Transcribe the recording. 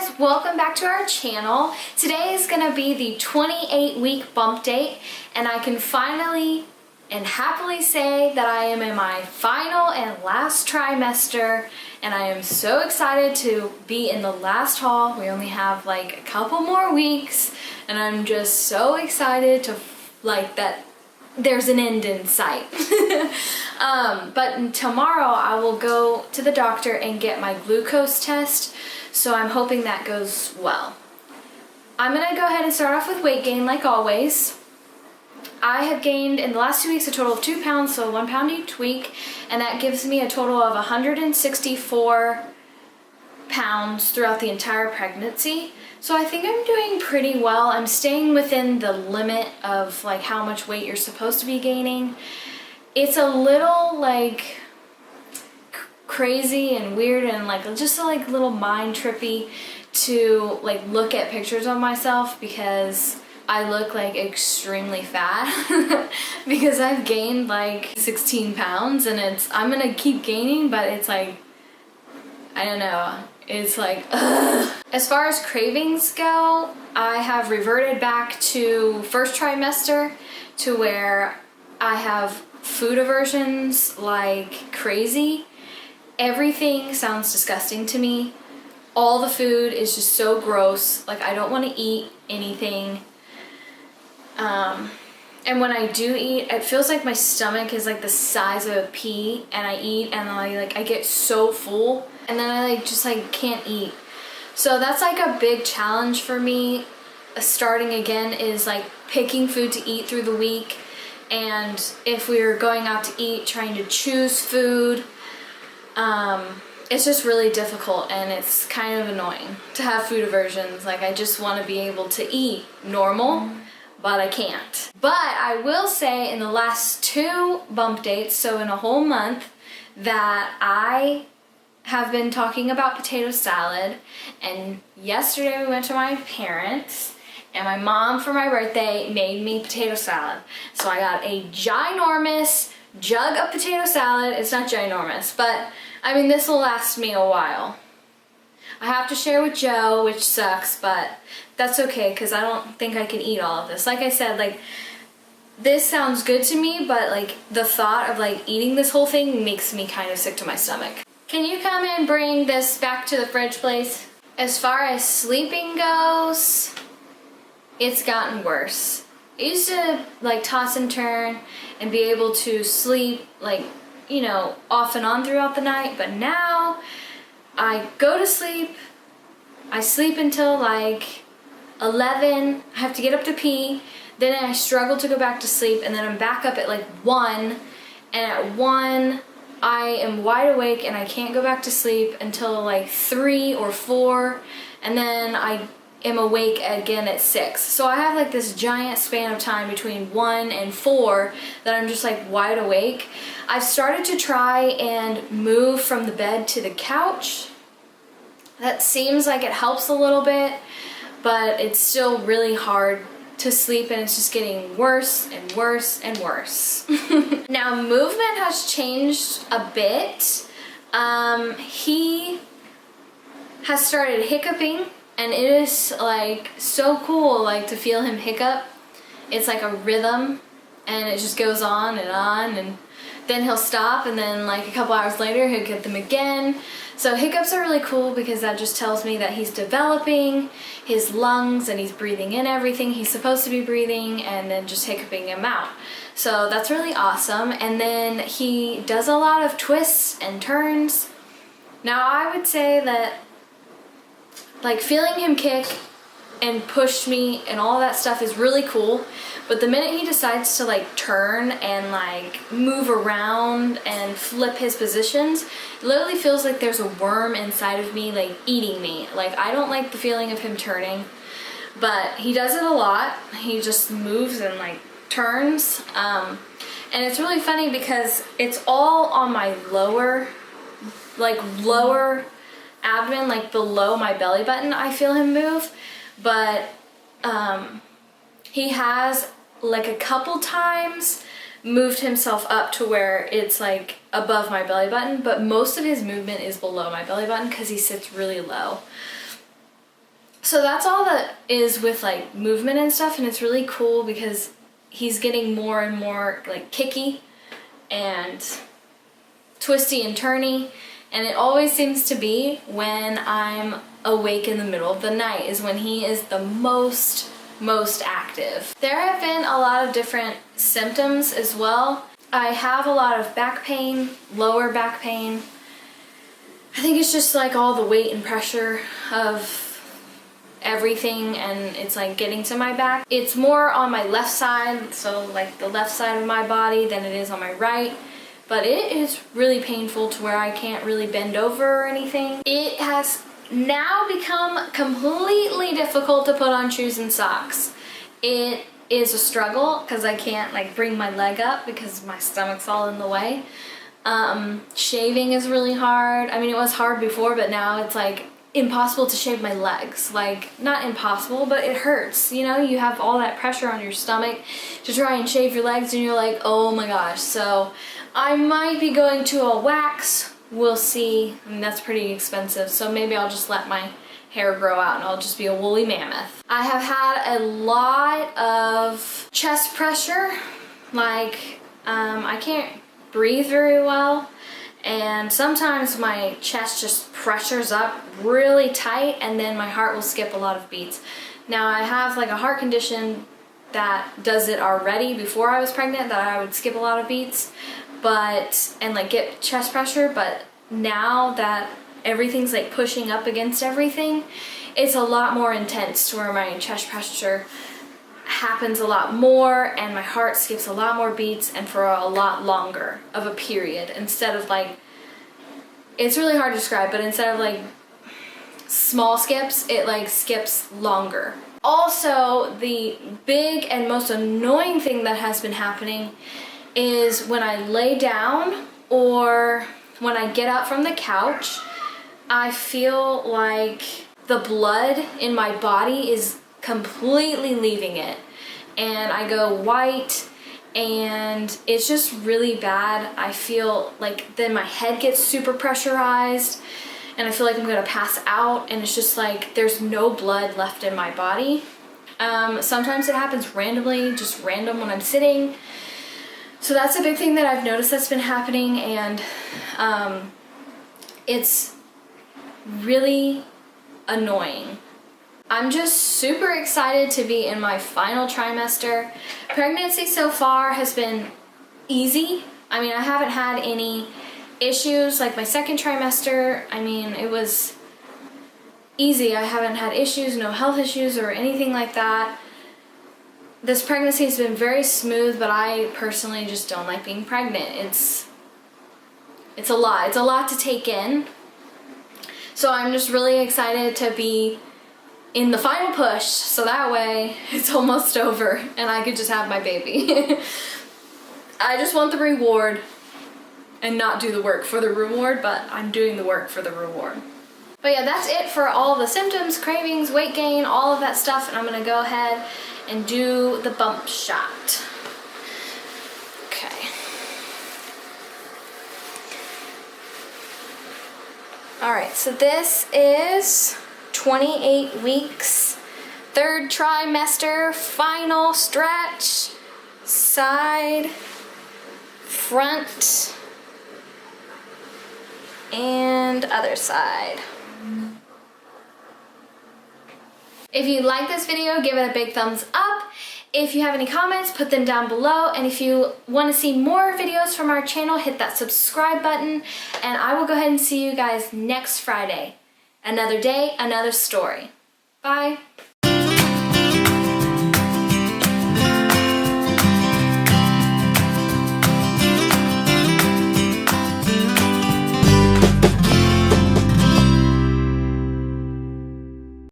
guys, welcome back to our channel. Today is gonna be the 28-week bump date, and I can finally and happily say that I am in my final and last trimester, and I am so excited to be in the last haul. We only have like a couple more weeks, and I'm just so excited to that there's an end in sight. But tomorrow I will go to the doctor and get my glucose test, so I'm hoping that goes well. I'm gonna go ahead and start off with weight gain like always. I have gained in the last 2 weeks a total of 2 pounds, so 1 pound each week, and that gives me a total of 164 pounds throughout the entire pregnancy. So I think I'm doing pretty well. I'm staying within the limit of like how much weight you're supposed to be gaining. It's a little like crazy and weird and like just a little mind trippy to like look at pictures of myself because I look like extremely fat because I've gained like 16 pounds, and I'm gonna keep gaining, but it's like, I don't know, it's like, ugh. As far as cravings go, I have reverted back to first trimester to where I have food aversions like crazy. Everything sounds disgusting to me. All the food is just so gross. Like, I don't want to eat anything. And when I do eat, it feels like my stomach is like the size of a pea, and I eat and I get so full, and then I just can't eat. So that's like a big challenge for me starting again, is like picking food to eat through the week, and if we're going out to eat, trying to choose food. It's just really difficult, and it's kind of annoying to have food aversions. Like, I just want to be able to eat normal, but I can't. But I will say in the last 2 bump dates, so in a whole month, that I have been talking about potato salad. And yesterday we went to my parents, and my mom for my birthday made me potato salad. So I got a ginormous jug of potato salad. It's not ginormous, but I mean, this will last me a while. I have to share with Joe, which sucks, but that's okay because I don't think I can eat all of this. Like I said, this sounds good to me, but the thought of eating this whole thing makes me kind of sick to my stomach. Can you come and bring this back to the fridge, please? As far as sleeping goes, it's gotten worse. I used to toss and turn and be able to sleep off and on throughout the night, but now I go to sleep, I sleep until 11, I have to get up to pee, then I struggle to go back to sleep, and then I'm back up at 1, and at 1 I am wide awake and I can't go back to sleep until 3 or 4, and then I am awake again at 6. So I have this giant span of time between 1 and 4 that I'm just wide awake. I've started to try and move from the bed to the couch. That seems like it helps a little bit, but it's still really hard to sleep, and it's just getting worse and worse and worse. Now, movement has changed a bit. He has started hiccuping, and it is so cool to feel him hiccup. It's like a rhythm, and it just goes on, and then he'll stop, and then a couple hours later he'll get them again. So hiccups are really cool because that just tells me that he's developing his lungs and he's breathing in everything he's supposed to be breathing, and then just hiccuping him out. So that's really awesome. And then he does a lot of twists and turns. Now, I would say that feeling him kick and push me and all that stuff is really cool, but the minute he decides to turn and move around and flip his positions, it literally feels like there's a worm inside of me eating me. I don't like the feeling of him turning, but he does it a lot. He just moves and turns, and it's really funny because it's all on my lower abdomen, below my belly button. I feel him move, but he has a couple times moved himself up to where it's above my belly button, but most of his movement is below my belly button because he sits really low. So that's all that is with like movement and stuff, and it's really cool because he's getting more and more like kicky and twisty and turny, and it always seems to be when I'm awake in the middle of the night is when he is the most active. There have been a lot of different symptoms as well. I have a lot of back pain, lower back pain. I think it's just like all the weight and pressure of everything, and it's like getting to my back. It's more on my left side, so like the left side of my body, than it is on my right. But it is really painful to where I can't really bend over or anything. It has now become completely difficult to put on shoes and socks. It is a struggle because I can't like bring my leg up because my stomach's all in the way. Shaving is really hard. I mean, it was hard before, but now it's like impossible to shave my legs. Like, not impossible, but it hurts. You know, you have all that pressure on your stomach to try and shave your legs, and you're like, oh my gosh. So I might be going to a wax. We'll see. I mean, that's pretty expensive, so maybe I'll just let my hair grow out and I'll just be a woolly mammoth. I have had a lot of chest pressure. Like, I can't breathe very well, and sometimes my chest just pressures up really tight, and then my heart will skip a lot of beats. Now, I have like a heart condition that does it already before I was pregnant, that I would skip a lot of beats and like get chest pressure, but now that everything's like pushing up against everything, it's a lot more intense to where my chest pressure happens a lot more and my heart skips a lot more beats and for a lot longer of a period, instead of like, it's really hard to describe, but instead of like small skips, it like skips longer. Also, the big and most annoying thing that has been happening is when I lay down or when I get up from the couch, I feel like the blood in my body is completely leaving it, and I go white, and it's just really bad. I feel like then my head gets super pressurized, and I feel like I'm gonna pass out, and it's just like there's no blood left in my body. Sometimes it happens randomly, just random when I'm sitting. So that's a big thing that I've noticed that's been happening, and it's really annoying. I'm just super excited to be in my final trimester. Pregnancy so far has been easy. I mean, I haven't had any issues. Like my second trimester, I mean, it was easy. I haven't had issues, no health issues or anything like that. This pregnancy has been very smooth, but I personally just don't like being pregnant. It's a lot. It's a lot to take in. So I'm just really excited to be in the final push, so that way it's almost over and I could just have my baby. I just want the reward and not do the work for the reward, but I'm doing the work for the reward. But yeah, that's it for all the symptoms, cravings, weight gain, all of that stuff, and I'm gonna go ahead and do the bump shot. Okay. Alright, so this is 28 weeks, third trimester, final stretch, side, front, and other side. If you like this video, give it a big thumbs up. If you have any comments, put them down below. And if you want to see more videos from our channel, hit that subscribe button. And I will go ahead and see you guys next Friday. Another day, another story. Bye.